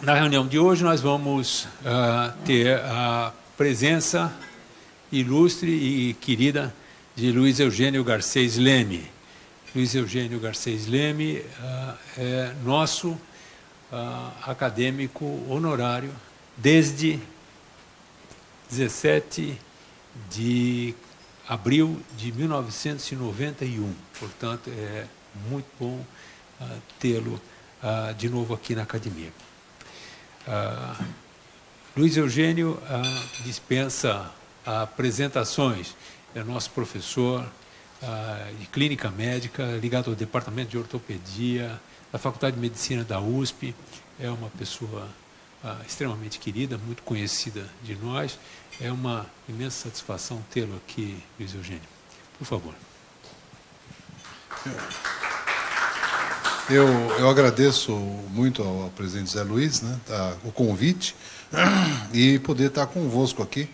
Na reunião de hoje nós vamos ter a presença ilustre e querida de Luiz Eugênio Garcês Leme. Luiz Eugênio Garcês Leme é nosso acadêmico honorário desde 17 de abril de 1991. Portanto, é muito bom tê-lo de novo aqui na academia. Luiz Eugênio dispensa apresentações. É nosso professor de clínica médica, ligado ao departamento de ortopedia, da Faculdade de Medicina da USP. É uma pessoa extremamente querida, muito conhecida de nós. É uma imensa satisfação tê-lo aqui, Luiz Eugênio. Por favor. Eu agradeço muito ao presidente Zé Luiz, né, o convite e poder estar convosco aqui.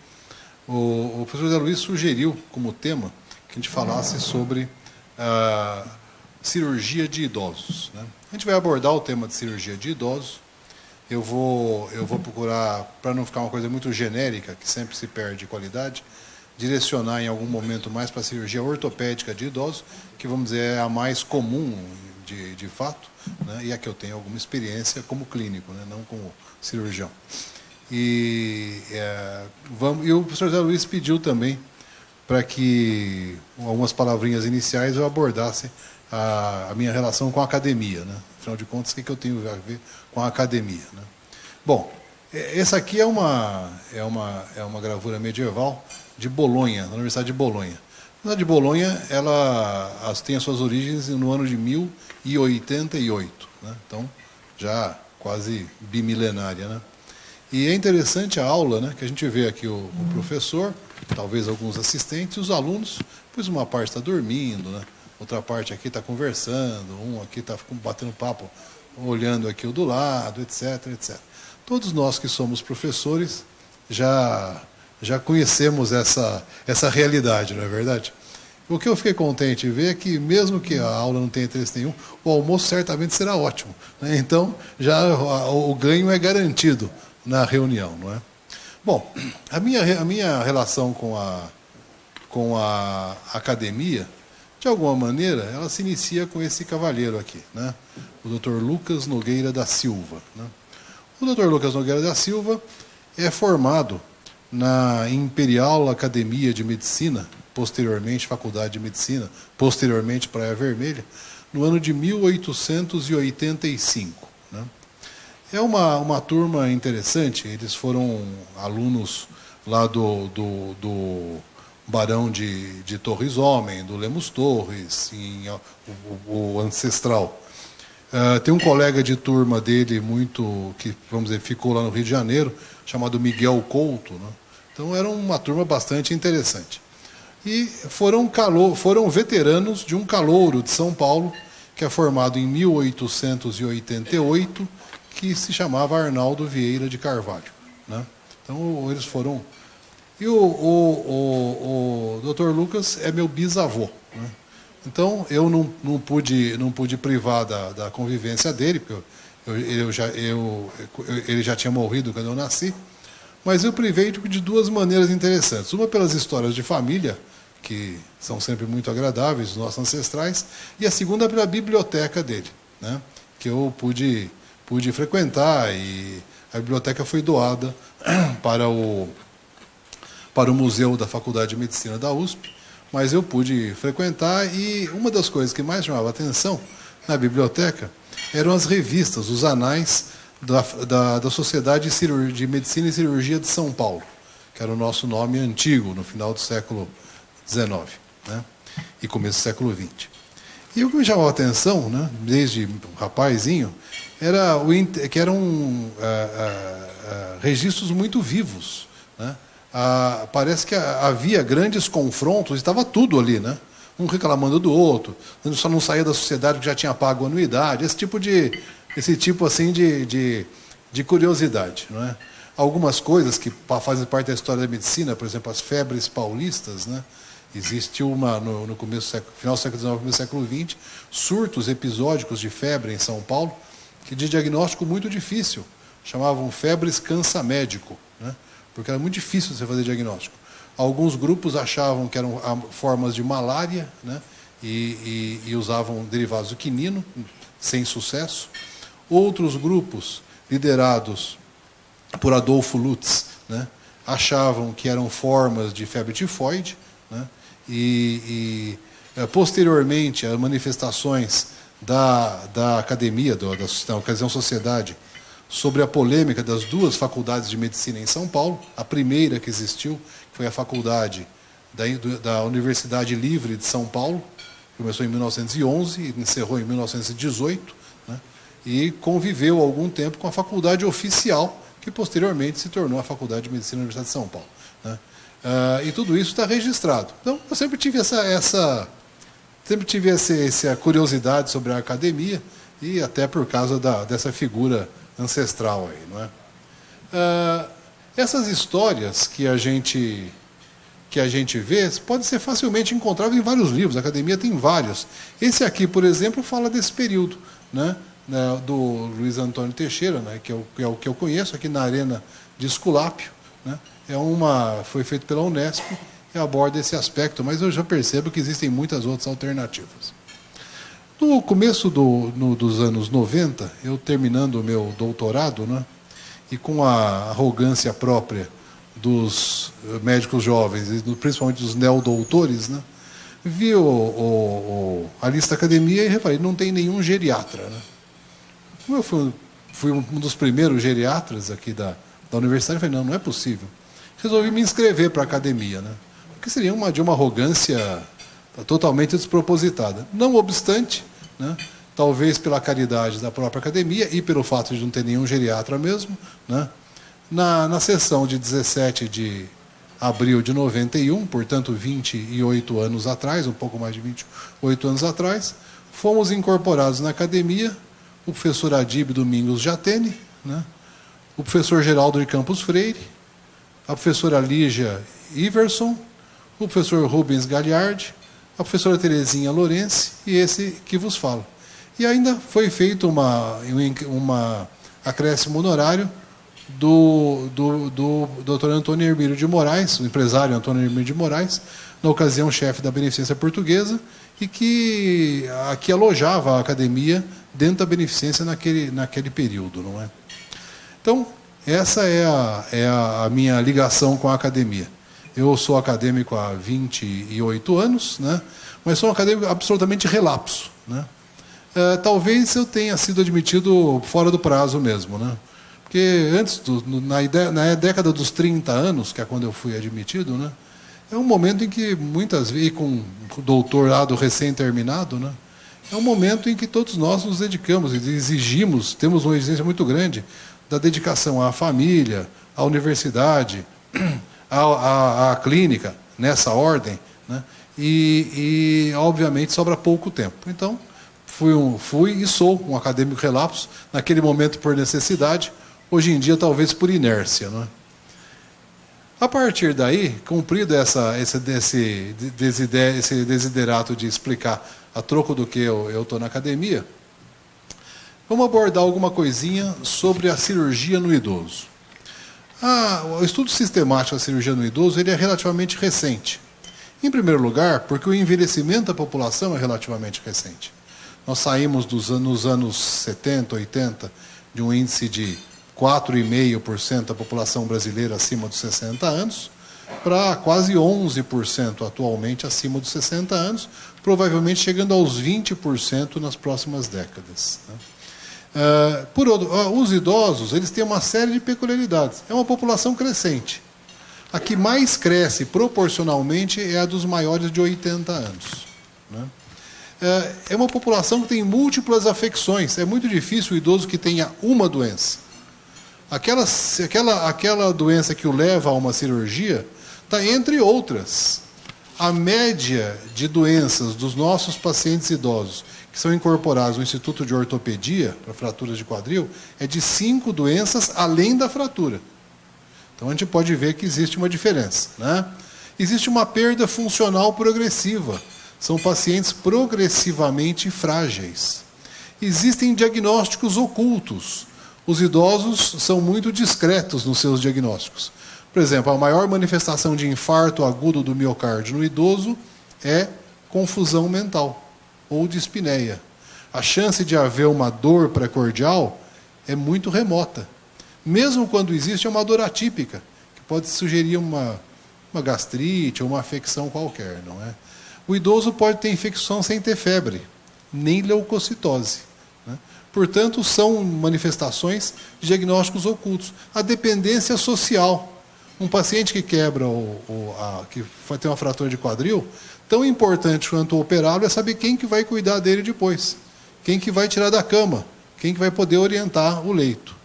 O professor Zé Luiz sugeriu como tema que a gente falasse sobre cirurgia de idosos, né? A gente vai abordar o tema de cirurgia de idosos. Eu vou procurar, para não ficar uma coisa muito genérica, que sempre se perde qualidade, direcionar em algum momento mais para a cirurgia ortopédica de idosos, que vamos dizer é a mais comum de fato, né? E a que eu tenho alguma experiência como clínico, né? Não como cirurgião. E o professor Zé Luiz pediu também para que algumas palavrinhas iniciais eu abordasse a minha relação com a academia, né? Afinal de contas, o que eu tenho a ver com a academia, né? Bom, essa aqui é uma gravura medieval de Bolonha, da Universidade de Bolonha. A Universidade de Bolonha ela tem as suas origens no ano de 1088, né? Então, já quase bimilenária, né? E é interessante a aula, né, que a gente vê aqui o professor, talvez alguns assistentes, e os alunos, pois uma parte está dormindo, né? Outra parte aqui está conversando, um aqui está batendo papo, olhando aqui o do lado, etc, etc. Todos nós que somos professores já conhecemos essa realidade, não é verdade? O que eu fiquei contente em ver é que, mesmo que a aula não tenha interesse nenhum, o almoço certamente será ótimo, né? Então, já o ganho é garantido na reunião, não é? Bom, a minha relação com a academia, de alguma maneira, ela se inicia com esse cavalheiro aqui, né? O Dr. Lucas Nogueira da Silva, né? O Dr. Lucas Nogueira da Silva é formado na Imperial Academia de Medicina, posteriormente Faculdade de Medicina, posteriormente Praia Vermelha, no ano de 1885, né? É uma turma interessante. Eles foram alunos lá do Barão de Torres Homem, do Lemos Torres, o ancestral. Tem um colega de turma dele que, vamos dizer, ficou lá no Rio de Janeiro, chamado Miguel Couto, né? Então era uma turma bastante interessante. E foram veteranos de um calouro de São Paulo, que é formado em 1888, que se chamava Arnaldo Vieira de Carvalho, né? Então eles foram... E o Dr. Lucas é meu bisavô, né? Então eu não pude privar da convivência dele, porque ele já tinha morrido quando eu nasci, mas eu privei de duas maneiras interessantes. Uma pelas histórias de família, que são sempre muito agradáveis, dos nossos ancestrais, e a segunda pela biblioteca dele, né? Que eu pude frequentar, e a biblioteca foi doada para o Museu da Faculdade de Medicina da USP, mas eu pude frequentar, e uma das coisas que mais chamava a atenção na biblioteca eram as revistas, os anais da Sociedade de Medicina e Cirurgia de São Paulo, que era o nosso nome antigo, no final do século XIX, né? E começo do século XX. E o que me chamou a atenção, né, desde rapazinho, que eram registros muito vivos, né? Parece que havia grandes confrontos, estava tudo ali, né? Um reclamando do outro, só não saía da sociedade que já tinha pago anuidade, esse tipo assim de curiosidade, não é? Algumas coisas que fazem parte da história da medicina, por exemplo, as febres paulistas, né? Existe no começo do século, final do século XIX, começo do século XX, surtos episódicos de febre em São Paulo, que de diagnóstico muito difícil, chamavam febres cansa-médico, né? Porque era muito difícil você fazer diagnóstico. Alguns grupos achavam que eram formas de malária, né? E usavam derivados do quinino, sem sucesso. Outros grupos, liderados por Adolfo Lutz, né? Achavam que eram formas de febre tifoide, né? Posteriormente, as manifestações da academia, da ocasião sociedade, sobre a polêmica das duas faculdades de medicina em São Paulo. A primeira que existiu foi a faculdade da Universidade Livre de São Paulo, começou em 1911 e encerrou em 1918, né? E conviveu algum tempo com a faculdade oficial, que posteriormente se tornou a Faculdade de Medicina da Universidade de São Paulo, né? E tudo isso está registrado. Então, eu sempre tive essa curiosidade sobre a academia, e até por causa dessa figura ancestral aí, não é? Essas histórias que a gente vê podem ser facilmente encontradas em vários livros. A academia tem vários. Esse aqui, por exemplo, fala desse período, né? Do Luiz Antônio Teixeira, né? que é o que eu conheço, aqui na Arena de Esculápio, né? Foi feito pela Unesp e aborda esse aspecto, mas eu já percebo que existem muitas outras alternativas. No começo dos anos 90, eu terminando o meu doutorado, né? E com a arrogância própria dos médicos jovens, principalmente dos neodoutores, né? Vi a lista da academia e reparei, não tem nenhum geriatra, né? Como eu fui um dos primeiros geriatras aqui da universidade, eu falei, não é possível. Resolvi me inscrever para a academia, né? Porque seria de uma arrogância totalmente despropositada. Não obstante, né? Talvez pela caridade da própria academia e pelo fato de não ter nenhum geriatra mesmo, né? Na sessão de 17 de abril de 91, portanto 28 anos atrás, um pouco mais de 28 anos atrás, fomos incorporados na academia o professor Adib Domingos Jatene, né? O professor Geraldo de Campos Freire, a professora Lígia Iverson, o professor Rubens Gagliardi, a professora Terezinha Lourenço e esse que vos fala. E ainda foi feito uma acréscimo honorário do Dr. Antônio Hermílio de Moraes, o empresário Antônio Hermílio de Moraes, na ocasião chefe da Beneficência Portuguesa, e que aqui alojava a academia dentro da Beneficência naquele período, não é? Então, essa é a minha ligação com a academia. Eu sou acadêmico há 28 anos, né? Mas sou um acadêmico absolutamente relapso, né? Talvez eu tenha sido admitido fora do prazo mesmo, né? Porque antes, na década dos 30 anos, que é quando eu fui admitido, né? É um momento em que, muitas vezes, com o doutorado recém-terminado, né? É um momento em que todos nós nos dedicamos e exigimos, temos uma exigência muito grande da dedicação à família, à universidade, à clínica, nessa ordem, né? E, obviamente, sobra pouco tempo. Então, fui e sou um acadêmico relapso, naquele momento por necessidade, hoje em dia talvez por inércia, né? A partir daí, cumprido esse desiderato de explicar a troco do que eu estou na academia, vamos abordar alguma coisinha sobre a cirurgia no idoso. O estudo sistemático da cirurgia no idoso ele é relativamente recente. Em primeiro lugar, porque o envelhecimento da população é relativamente recente. Nós saímos nos anos 70, 80, de um índice de 4,5% da população brasileira acima dos 60 anos, para quase 11% atualmente acima dos 60 anos, provavelmente chegando aos 20% nas próximas décadas, né? Os idosos eles têm uma série de peculiaridades. É uma população crescente. A que mais cresce proporcionalmente é a dos maiores de 80 anos, né? É uma população que tem múltiplas afecções. É muito difícil o idoso que tenha uma doença. Aquela doença que o leva a uma cirurgia está entre outras. A média de doenças dos nossos pacientes idosos que são incorporados no Instituto de Ortopedia para fraturas de quadril é de 5 doenças além da fratura. Então a gente pode ver que existe uma diferença, né? Existe uma perda funcional progressiva. São pacientes progressivamente frágeis. Existem diagnósticos ocultos. Os idosos são muito discretos nos seus diagnósticos. Por exemplo, a maior manifestação de infarto agudo do miocárdio no idoso é confusão mental ou dispneia. A chance de haver uma dor precordial é muito remota. Mesmo quando existe uma dor atípica, que pode sugerir uma gastrite ou uma afecção qualquer, não é? O idoso pode ter infecção sem ter febre, nem leucocitose, né? Portanto, são manifestações de diagnósticos ocultos. A dependência social. Um paciente que quebra que tem uma fratura de quadril, tão importante quanto operá-lo é saber quem que vai cuidar dele depois, quem que vai tirar da cama, quem que vai poder orientar o leito.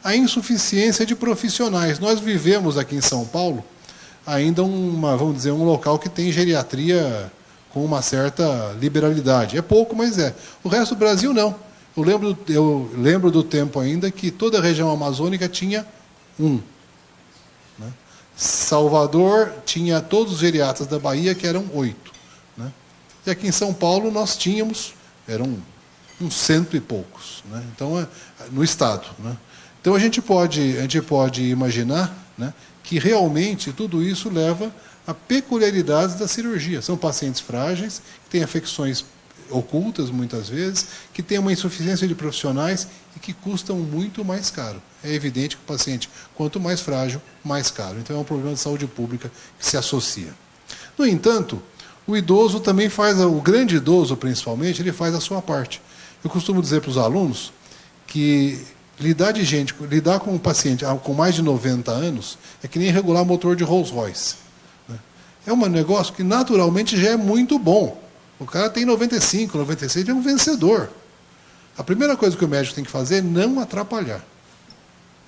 A insuficiência de profissionais. Nós vivemos aqui em São Paulo ainda vamos dizer, um local que tem geriatria com uma certa liberalidade. É pouco, mas é. O resto do Brasil não. Eu lembro do tempo ainda que toda a região amazônica tinha um. Né? Salvador tinha todos os geriatras da Bahia, que eram 8. Né? E aqui em São Paulo nós tínhamos, eram uns 100 e poucos. Né? Então, no estado. Né? Então a gente pode imaginar, né, que realmente tudo isso leva a peculiaridades da cirurgia. São pacientes frágeis, que têm afecções ocultas muitas vezes, que têm uma insuficiência de profissionais e que custam muito mais caro. É evidente que o paciente, quanto mais frágil, mais caro. Então é um problema de saúde pública que se associa. No entanto, o idoso também o grande idoso principalmente, ele faz a sua parte. Eu costumo dizer para os alunos que lidar com um paciente com mais de 90 anos é que nem regular motor de Rolls Royce. É um negócio que naturalmente já é muito bom. O cara tem 95, 96, é um vencedor. A primeira coisa que o médico tem que fazer é não atrapalhar.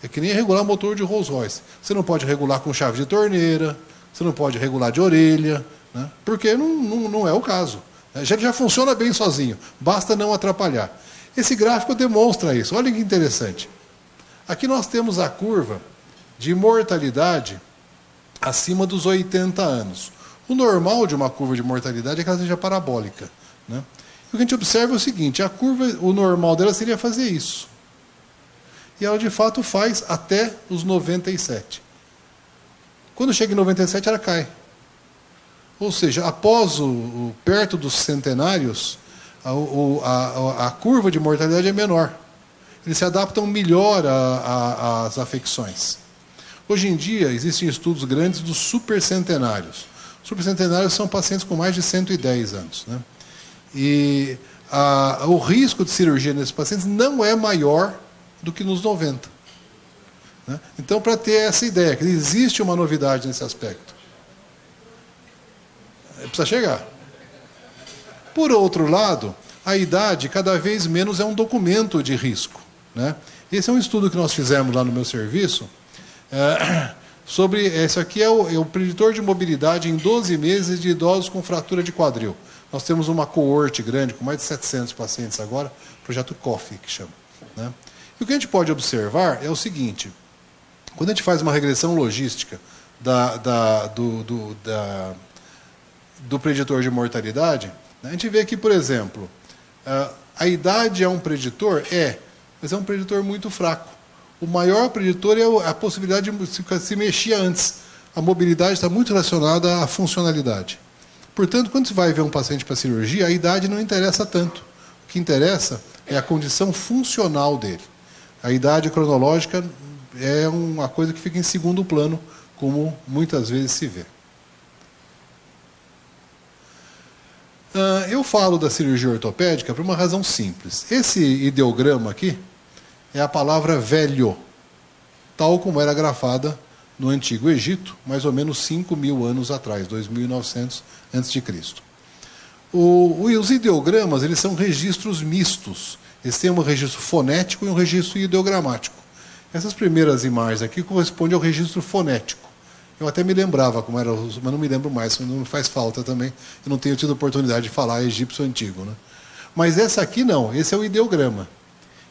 É que nem regular motor de Rolls Royce. Você não pode regular com chave de torneira, você não pode regular de orelha, né? Porque não é o caso. Já funciona bem sozinho, basta não atrapalhar. Esse gráfico demonstra isso. Olha que interessante. Aqui nós temos a curva de mortalidade acima dos 80 anos. O normal de uma curva de mortalidade é que ela seja parabólica. Né? O que a gente observa é o seguinte, o normal dela seria fazer isso. E ela, de fato, faz até os 97. Quando chega em 97, ela cai. Ou seja, após perto dos centenários, a curva de mortalidade é menor. Eles se adaptam melhor às afecções. Hoje em dia, existem estudos grandes dos supercentenários. Supercentenários são pacientes com mais de 110 anos. Né? E o risco de cirurgia nesses pacientes não é maior do que nos 90. Né? Então, para ter essa ideia, que existe uma novidade nesse aspecto. Precisa chegar. Por outro lado, a idade cada vez menos é um documento de risco. Né? Esse é um estudo que nós fizemos lá no meu serviço, sobre, esse aqui é o preditor de mobilidade em 12 meses de idosos com fratura de quadril. Nós temos uma coorte grande, com mais de 700 pacientes agora, projeto COFE, que chama. Né? E o que a gente pode observar é o seguinte, quando a gente faz uma regressão logística do preditor de mortalidade, a gente vê que, por exemplo, a idade é um preditor? Mas é um preditor muito fraco. O maior preditor é a possibilidade de se mexer antes. A mobilidade está muito relacionada à funcionalidade. Portanto, quando você vai ver um paciente para cirurgia, a idade não interessa tanto. O que interessa é a condição funcional dele. A idade cronológica é uma coisa que fica em segundo plano, como muitas vezes se vê. Eu falo da cirurgia ortopédica por uma razão simples. Esse ideograma aqui é a palavra velho, tal como era grafada no Antigo Egito, mais ou menos 5.000 anos atrás, 2.900 a.C. Os ideogramas, eles são registros mistos. Eles têm um registro fonético e um registro ideogramático. Essas primeiras imagens aqui correspondem ao registro fonético. Eu até me lembrava como era, mas não me lembro mais, não me faz falta também. Eu não tenho tido oportunidade de falar egípcio antigo. Né? Mas essa aqui não, esse é o ideograma.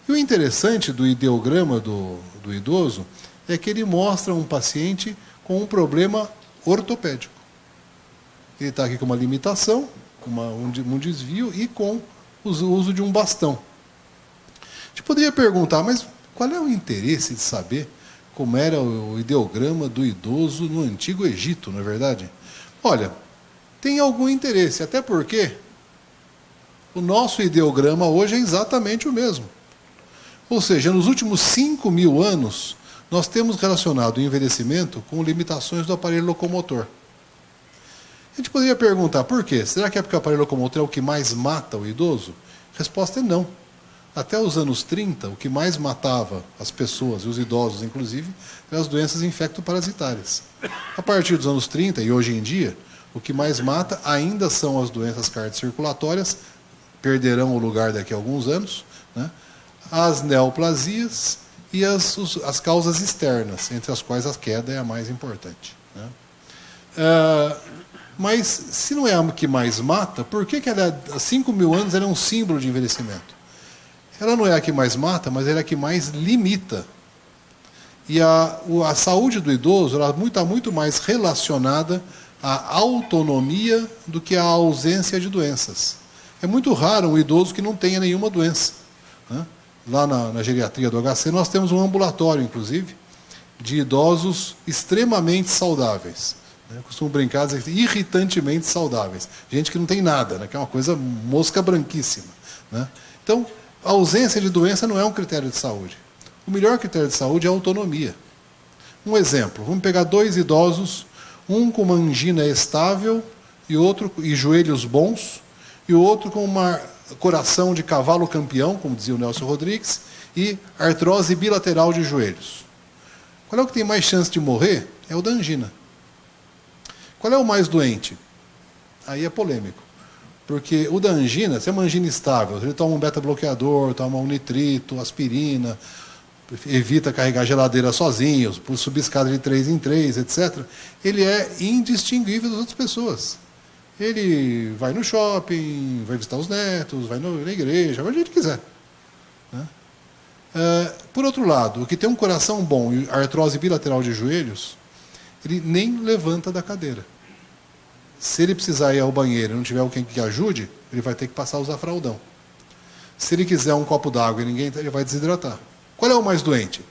E o interessante do ideograma do idoso é que ele mostra um paciente com um problema ortopédico. Ele está aqui com uma limitação, um desvio e com o uso de um bastão. A gente poderia perguntar, mas qual é o interesse de saber como era o ideograma do idoso no Antigo Egito, não é verdade? Olha, tem algum interesse, até porque o nosso ideograma hoje é exatamente o mesmo. Ou seja, nos últimos 5.000 anos, nós temos relacionado o envelhecimento com limitações do aparelho locomotor. A gente poderia perguntar, por quê? Será que é porque o aparelho locomotor é o que mais mata o idoso? A resposta é não. Até os anos 30, o que mais matava as pessoas, e os idosos inclusive, eram as doenças infectoparasitárias. A partir dos anos 30, e hoje em dia, o que mais mata ainda são as doenças cardiocirculatórias, perderão o lugar daqui a alguns anos, né? As neoplasias e as causas externas, entre as quais a queda é a mais importante, né? Mas, se não é a que mais mata, por que ela, há 5.000 anos, ela é um símbolo de envelhecimento? Ela não é a que mais mata, mas ela é a que mais limita. E a saúde do idoso está muito mais relacionada à autonomia do que à ausência de doenças. É muito raro um idoso que não tenha nenhuma doença, né? Lá na geriatria do HC, nós temos um ambulatório, inclusive, de idosos extremamente saudáveis. Eu costumo brincar, dizer, irritantemente saudáveis. Gente que não tem nada, né? Que é uma coisa mosca branquíssima, né? Então, a ausência de doença não é um critério de saúde. O melhor critério de saúde é a autonomia. Um exemplo, vamos pegar 2 idosos, um com uma angina estável e joelhos bons, e o outro com uma coração de cavalo campeão, como dizia o Nelson Rodrigues, e artrose bilateral de joelhos. Qual é o que tem mais chance de morrer? É o da angina. Qual é o mais doente? Aí é polêmico. Porque o da angina, se é uma angina estável, ele toma um beta-bloqueador, toma um nitrito, aspirina, evita carregar geladeira sozinho, subir escada de 3 em 3, etc., ele é indistinguível das outras pessoas. Ele vai no shopping, vai visitar os netos, vai na igreja, vai onde ele quiser, né? Por outro lado, o que tem um coração bom e artrose bilateral de joelhos, ele nem levanta da cadeira. Se ele precisar ir ao banheiro e não tiver alguém que ajude, ele vai ter que passar a usar fraldão. Se ele quiser um copo d'água e ninguém, ele vai desidratar. Qual é o mais doente?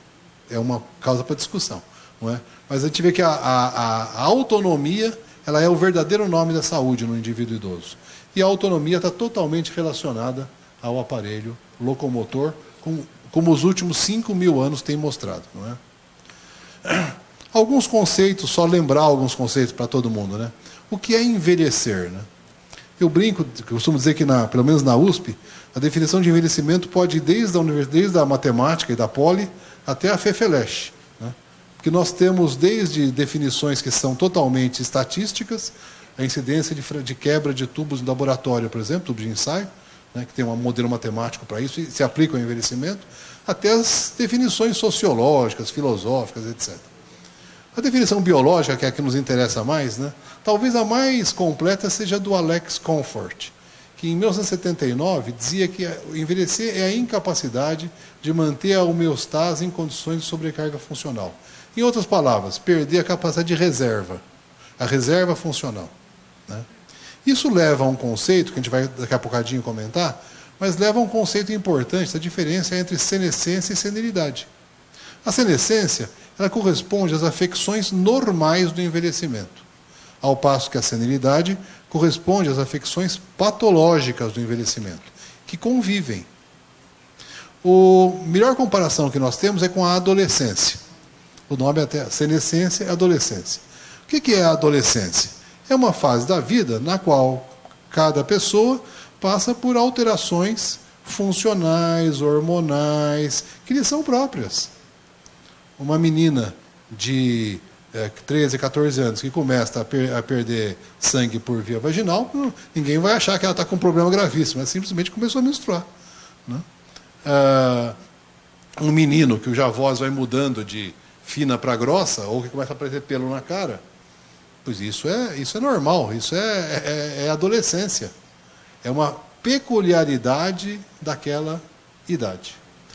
É uma causa para discussão, não é? Mas a gente vê que a autonomia, ela é o verdadeiro nome da saúde no indivíduo idoso. E a autonomia está totalmente relacionada ao aparelho locomotor, como os últimos 5.000 anos têm mostrado, não é? Alguns conceitos, só lembrar alguns conceitos para todo mundo, né? O que é envelhecer, né? Eu costumo dizer que, pelo menos na USP, a definição de envelhecimento pode ir desde a matemática e da poli até a FEFELESH, né? Porque nós temos desde definições que são totalmente estatísticas, a incidência de quebra de tubos no laboratório, por exemplo, tubos de ensaio, né, que tem um modelo matemático para isso, e se aplica ao envelhecimento, até as definições sociológicas, filosóficas, etc. A definição biológica, que é a que nos interessa mais, né, talvez a mais completa seja a do Alex Comfort, que em 1979 dizia que envelhecer é a incapacidade de manter a homeostase em condições de sobrecarga funcional. Em outras palavras, perder a capacidade de reserva, a reserva funcional, né? Isso leva a um conceito, que a gente vai daqui a pouquinho comentar, mas leva a um conceito importante da diferença entre senescência e senilidade. A senescência, ela corresponde às afecções normais do envelhecimento, ao passo que a senilidade corresponde às afecções patológicas do envelhecimento, que convivem. A melhor comparação que nós temos é com a adolescência. O nome é até senescência e adolescência. O que é a adolescência? É uma fase da vida na qual cada pessoa passa por alterações funcionais, hormonais, que lhe são próprias. Uma menina de 13, 14 anos que começa a perder sangue por via vaginal, ninguém vai achar que ela está com um problema gravíssimo, ela simplesmente começou a menstruar, né? Um menino que a voz vai mudando de fina para grossa, ou que começa a aparecer pelo na cara, pois isso é normal, isso é adolescência. É uma peculiaridade daquela idade.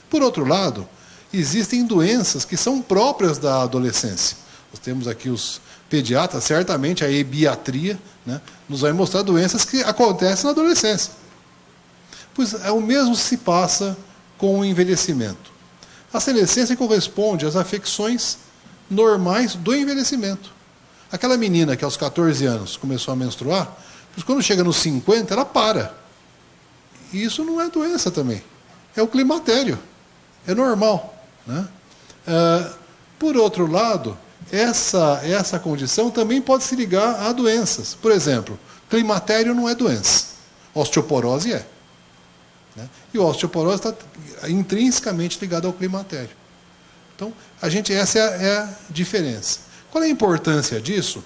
Por outro lado, existem doenças que são próprias da adolescência. Nós temos aqui os pediatras, certamente a ebiatria, né, nos vai mostrar doenças que acontecem na adolescência. Pois o mesmo se passa com o envelhecimento. A senescência corresponde às afecções normais do envelhecimento. Aquela menina que aos 14 anos começou a menstruar, mas quando chega nos 50, ela para. E isso não é doença também. É o climatério. É normal. Né? Por outro lado, essa condição também pode se ligar a doenças. Por exemplo, climatério não é doença. Osteoporose é. Né? E a osteoporose está intrinsecamente ligada ao climatério. Então, essa é a diferença. Qual é a importância disso?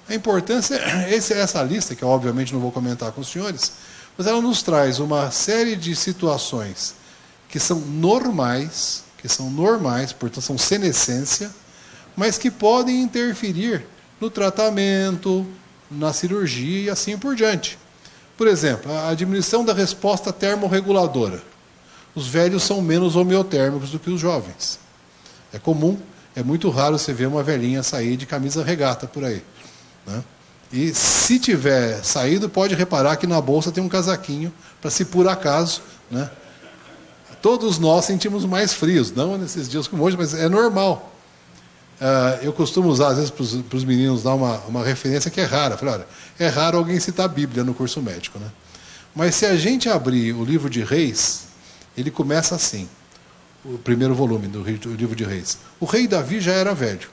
A importância é essa lista, que eu obviamente não vou comentar com os senhores, mas ela nos traz uma série de situações que são normais, portanto são senescência, mas que podem interferir no tratamento, na cirurgia e assim por diante. Por exemplo, a diminuição da resposta termorreguladora. Os velhos são menos homeotérmicos do que os jovens. É comum, é muito raro você ver uma velhinha sair de camisa regata por aí. Né? E se tiver saído, pode reparar que na bolsa tem um casaquinho, para se por acaso, né? Todos nós sentimos mais frios, não nesses dias como hoje, mas é normal. Eu costumo usar, às vezes, para os meninos dar uma referência que é rara. Falei, olha, é raro alguém citar a Bíblia no curso médico. Né? Mas se a gente abrir o livro de Reis, ele começa assim, o primeiro volume do livro de Reis. O rei Davi já era velho.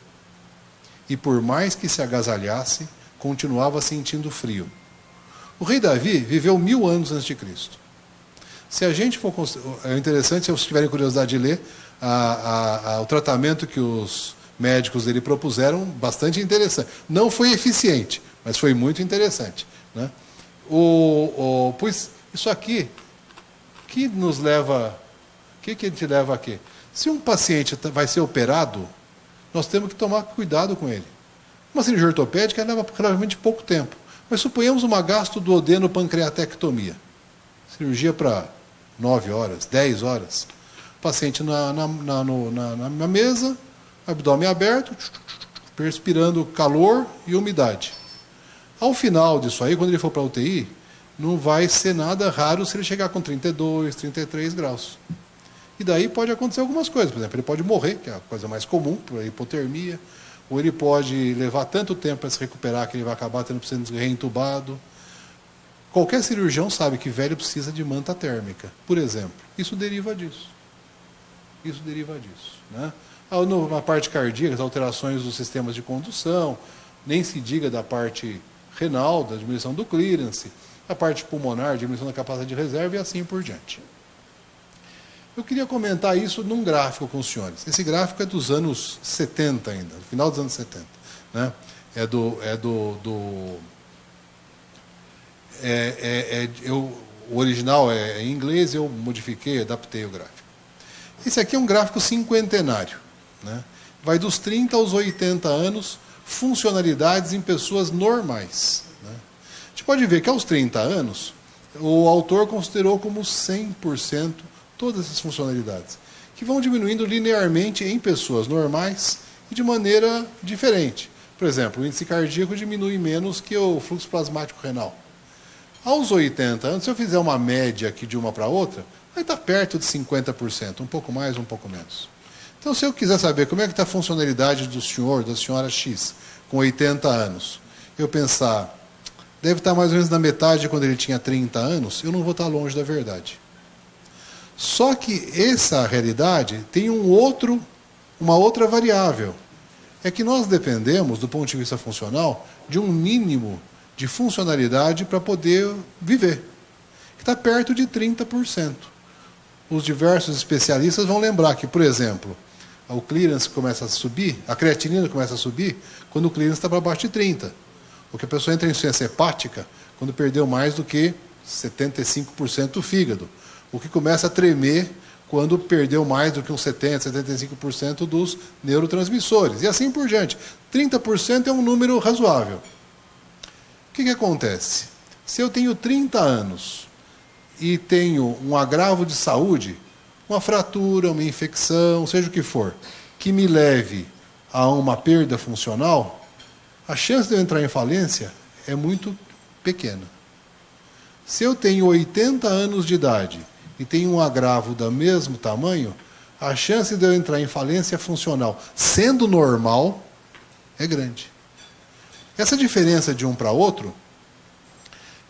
E por mais que se agasalhasse, continuava sentindo frio. O rei Davi viveu 1000 anos antes de Cristo. Se a gente for... É interessante, se vocês tiverem curiosidade de ler, o tratamento que os médicos dele propuseram, bastante interessante. Não foi eficiente, mas foi muito interessante. Né? Pois isso aqui, que nos leva... O que a gente leva aqui? Se um paciente vai ser operado, nós temos que tomar cuidado com ele. Uma cirurgia ortopédica leva relativamente pouco tempo. Mas suponhamos uma gastoduodeno-pancreatectomia. Cirurgia para 9 horas, 10 horas. O paciente na mesa, abdômen aberto, perspirando calor e umidade. Ao final disso aí, quando ele for para a UTI, não vai ser nada raro se ele chegar com 32, 33 graus. E daí pode acontecer algumas coisas. Por exemplo, ele pode morrer, que é a coisa mais comum, por hipotermia, ou ele pode levar tanto tempo para se recuperar que ele vai acabar sendo reentubado. Qualquer cirurgião sabe que velho precisa de manta térmica, por exemplo. Isso deriva disso. Né? Na parte cardíaca, as alterações dos sistemas de condução, nem se diga da parte renal, da diminuição do clearance, a parte pulmonar, diminuição da capacidade de reserva e assim por diante. Eu queria comentar isso num gráfico com os senhores. Esse gráfico é dos anos 70 ainda, no final dos anos 70. Né? O original é em inglês, eu modifiquei, adaptei o gráfico. Esse aqui é um gráfico cinquentenário. Né? Vai dos 30 aos 80 anos, funcionalidades em pessoas normais. Né? A gente pode ver que aos 30 anos, o autor considerou como 100% todas essas funcionalidades, que vão diminuindo linearmente em pessoas normais e de maneira diferente. Por exemplo, o índice cardíaco diminui menos que o fluxo plasmático renal. Aos 80 anos, se eu fizer uma média aqui de uma para outra, vai estar perto de 50%, um pouco mais, um pouco menos. Então, se eu quiser saber como é que está a funcionalidade do senhor, da senhora X, com 80 anos, eu pensar, deve estar mais ou menos na metade de quando ele tinha 30 anos, eu não vou estar longe da verdade. Só que essa realidade tem uma outra variável. É que nós dependemos, do ponto de vista funcional, de um mínimo de funcionalidade para poder viver, que está perto de 30%. Os diversos especialistas vão lembrar que, por exemplo, o clearance começa a subir, a creatinina começa a subir quando o clearance está para baixo de 30%. Porque a pessoa entra em insuficiência hepática quando perdeu mais do que 75% do fígado. O que começa a tremer quando perdeu mais do que uns 70%, 75% dos neurotransmissores. E assim por diante. 30% é um número razoável. O que acontece? Se eu tenho 30 anos e tenho um agravo de saúde, uma fratura, uma infecção, seja o que for, que me leve a uma perda funcional, a chance de eu entrar em falência é muito pequena. Se eu tenho 80 anos de idade e tenho um agravo do mesmo tamanho, a chance de eu entrar em falência funcional sendo normal é grande. Essa diferença de um para outro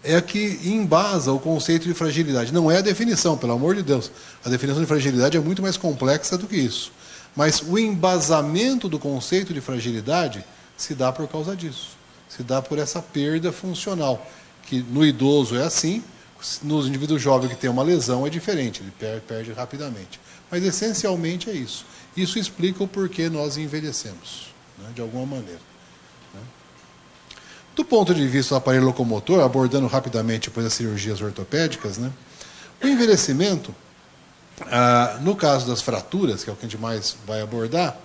é a que embasa o conceito de fragilidade. Não é a definição, pelo amor de Deus. A definição de fragilidade é muito mais complexa do que isso. Mas o embasamento do conceito de fragilidade se dá por causa disso. Se dá por essa perda funcional, que no idoso é assim, no indivíduo jovem que tem uma lesão é diferente, ele perde rapidamente. Mas essencialmente é isso. Isso explica o porquê nós envelhecemos, né, de alguma maneira. Do ponto de vista do aparelho locomotor, abordando rapidamente depois das cirurgias ortopédicas, né, o envelhecimento, no caso das fraturas, que é o que a gente mais vai abordar,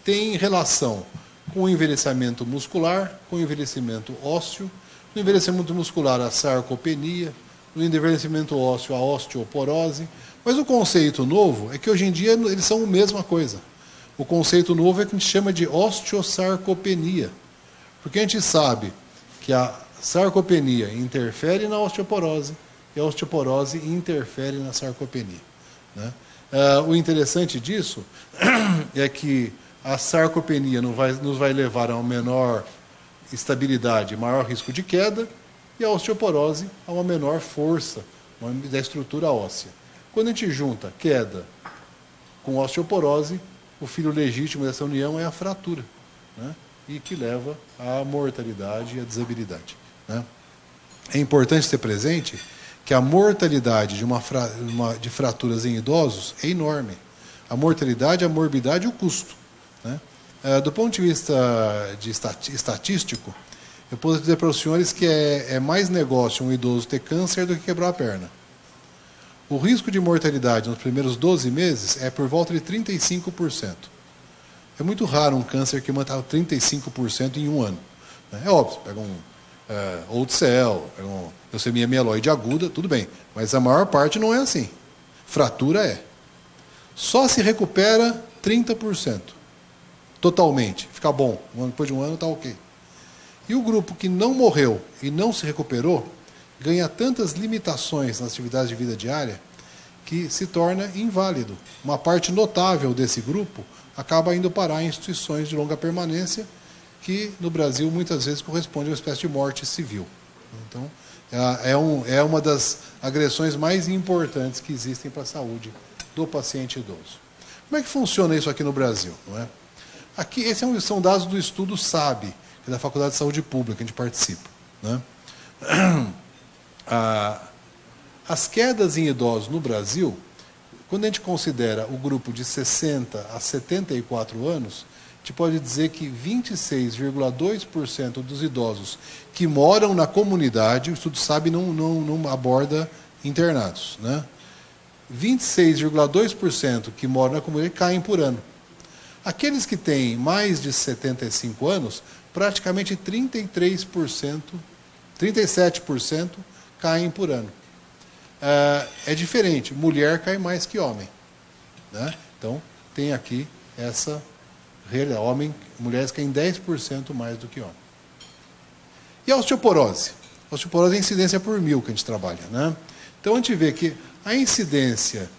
tem relação com o envelhecimento muscular, com o envelhecimento ósseo, no envelhecimento muscular a sarcopenia, no envelhecimento ósseo a osteoporose. Mas o conceito novo é que hoje em dia eles são a mesma coisa. O conceito novo é que a gente chama de osteosarcopenia. Porque a gente sabe que a sarcopenia interfere na osteoporose e a osteoporose interfere na sarcopenia, né? O interessante disso é que a sarcopenia nos vai levar a uma menor estabilidade, maior risco de queda, e a osteoporose a uma menor força da estrutura óssea. Quando a gente junta queda com osteoporose, o filho legítimo dessa união é a fratura, né? E que leva à mortalidade e à desabilidade, né? É importante ter presente que a mortalidade de fraturas em idosos é enorme. A mortalidade, a morbidade e o custo, né? Do ponto de vista estatístico, eu posso dizer para os senhores que é mais negócio um idoso ter câncer do que quebrar a perna. O risco de mortalidade nos primeiros 12 meses é por volta de 35%. É muito raro um câncer que mata 35% em um ano, né? É óbvio, pega um old cell, pega uma leucemia mieloide aguda, tudo bem, mas a maior parte não é assim. Fratura é. Só se recupera 30%. Totalmente. Fica bom. Depois de um ano está ok. E o grupo que não morreu e não se recuperou ganha tantas limitações nas atividades de vida diária que se torna inválido. Uma parte notável desse grupo acaba indo parar em instituições de longa permanência, que no Brasil muitas vezes corresponde a uma espécie de morte civil. Então, é uma das agressões mais importantes que existem para a saúde do paciente idoso. Como é que funciona isso aqui no Brasil? Não é? Aqui, esses são dados do estudo SAB, que é da Faculdade de Saúde Pública, que a gente participa, né? As quedas em idosos no Brasil, quando a gente considera o grupo de 60 a 74 anos, a gente pode dizer que 26,2% dos idosos que moram na comunidade, o estudo SAB não aborda internados, né? 26,2% que moram na comunidade caem por ano. Aqueles que têm mais de 75 anos, praticamente 37% caem por ano. É diferente, mulher cai mais que homem, né? Então, tem aqui essa realidade. Mulheres caem 10% mais do que homem. E a osteoporose? A osteoporose é a incidência por 1000 que a gente trabalha, né? Então, a gente vê que a incidência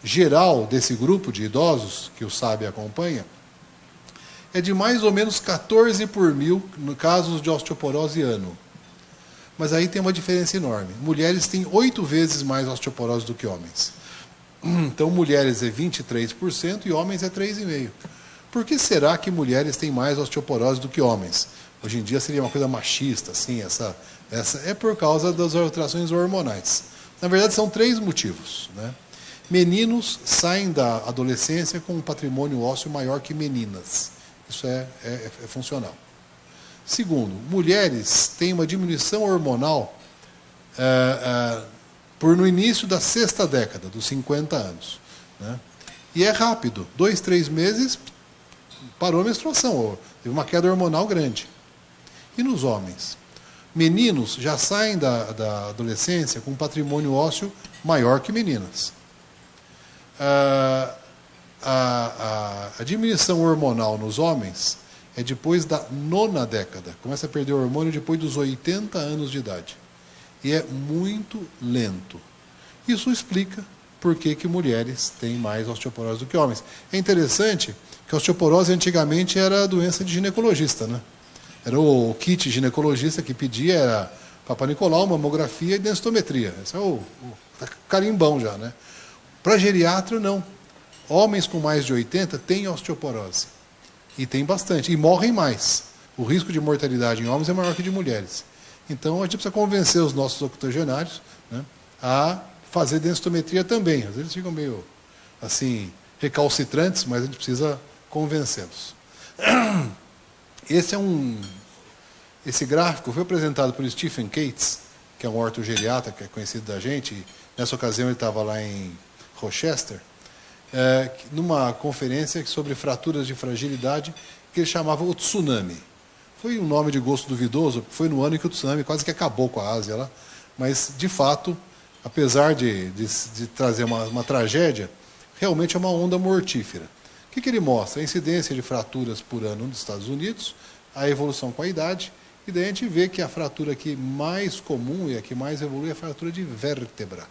geral desse grupo de idosos, que o SAB acompanha, é de mais ou menos 14 por 1000 no casos de osteoporose ano. Mas aí tem uma diferença enorme. Mulheres têm 8 vezes mais osteoporose do que homens. Então, mulheres é 23% e homens é 3,5%. Por que será que mulheres têm mais osteoporose do que homens? Hoje em dia seria uma coisa machista, assim, essa é por causa das alterações hormonais. Na verdade, são 3 motivos, né? Meninos saem da adolescência com um patrimônio ósseo maior que meninas. Isso é funcional. Segundo, mulheres têm uma diminuição hormonal no início da 6ª década, dos 50 anos, né? E é rápido, 2, 3 meses, parou a menstruação, teve uma queda hormonal grande. E nos homens? Meninos já saem da adolescência com um patrimônio ósseo maior que meninas. A diminuição hormonal nos homens é depois da 9ª década. Começa a perder o hormônio depois dos 80 anos de idade. E é muito lento. Isso explica por que que mulheres têm mais osteoporose do que homens. É interessante que a osteoporose antigamente era doença de ginecologista, né? Era o kit ginecologista que pedia, era Papa Nicolau, mamografia e densitometria. Esse é o carimbão já, né? Para geriatra, não. Homens com mais de 80 têm osteoporose. E tem bastante. E morrem mais. O risco de mortalidade em homens é maior que de mulheres. Então, a gente precisa convencer os nossos octogenários, né, a fazer densitometria também. Às vezes eles ficam meio, assim, recalcitrantes, mas a gente precisa convencê-los. Esse gráfico foi apresentado por Stephen Cates, que é um ortogeriatra, que é conhecido da gente. Nessa ocasião ele estava lá em Rochester, numa conferência sobre fraturas de fragilidade, que ele chamava o tsunami. Foi um nome de gosto duvidoso, porque foi no ano em que o tsunami quase que acabou com a Ásia lá. Mas, de fato, apesar de trazer uma tragédia, realmente é uma onda mortífera. O que ele mostra? A incidência de fraturas por ano nos Estados Unidos, a evolução com a idade, e daí a gente vê que a fratura que mais comum e a que mais evolui é a fratura de vértebra.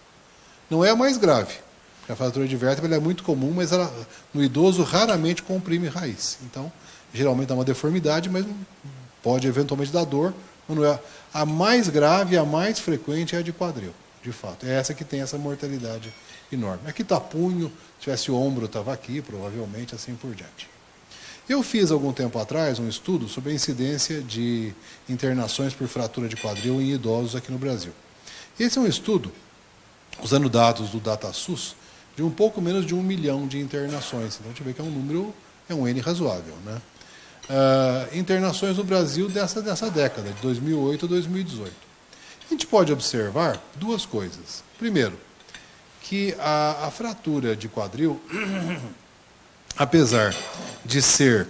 Não é a mais grave, porque a fratura de vértebra é muito comum, mas ela, no idoso raramente comprime raiz. Então, geralmente dá uma deformidade, mas pode eventualmente dar dor. Mas não é. A mais grave, a mais frequente é a de quadril, de fato. É essa que tem essa mortalidade enorme. Aqui está punho, se tivesse o ombro, estava aqui, provavelmente, assim por diante. Eu fiz, algum tempo atrás, um estudo sobre a incidência de internações por fratura de quadril em idosos aqui no Brasil. Esse é um estudo, usando dados do DataSUS, de um pouco menos de 1 milhão de internações. Então, a gente vê que é um número, é um N razoável, né? Internações no Brasil dessa década, de 2008 a 2018. A gente pode observar duas coisas. Primeiro, que a fratura de quadril, apesar de ser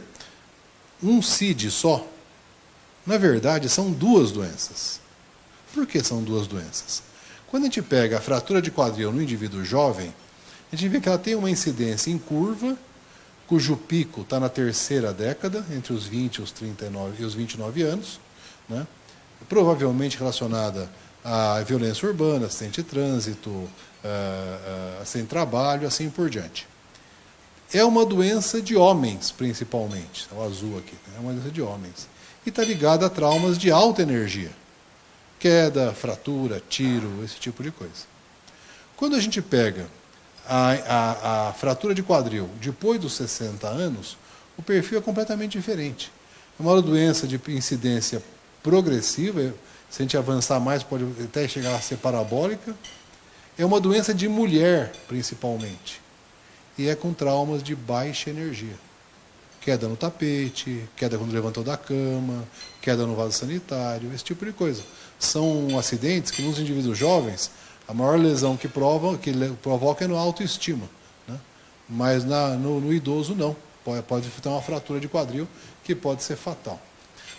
um CID só, na verdade são duas doenças. Por que são duas doenças? Quando a gente pega a fratura de quadril no indivíduo jovem, a gente vê que ela tem uma incidência em curva, cujo pico está na terceira década, entre os 20 e os 29 anos, né? Provavelmente relacionada à violência urbana, acidente de trânsito, acidente de trabalho, assim por diante. É uma doença de homens, principalmente. É o azul aqui. É uma doença de homens. E está ligada a traumas de alta energia. Queda, fratura, tiro, esse tipo de coisa. Quando a gente pega a fratura de quadril depois dos 60 anos, o perfil é completamente diferente. É uma doença de incidência progressiva, se a gente avançar mais, pode até chegar a ser parabólica. É uma doença de mulher, principalmente. E é com traumas de baixa energia. Queda no tapete, queda quando levantou da cama, queda no vaso sanitário, esse tipo de coisa. São acidentes que nos indivíduos jovens, a maior lesão que provoca é no autoestima, né? Mas no idoso não. Pode ter uma fratura de quadril que pode ser fatal.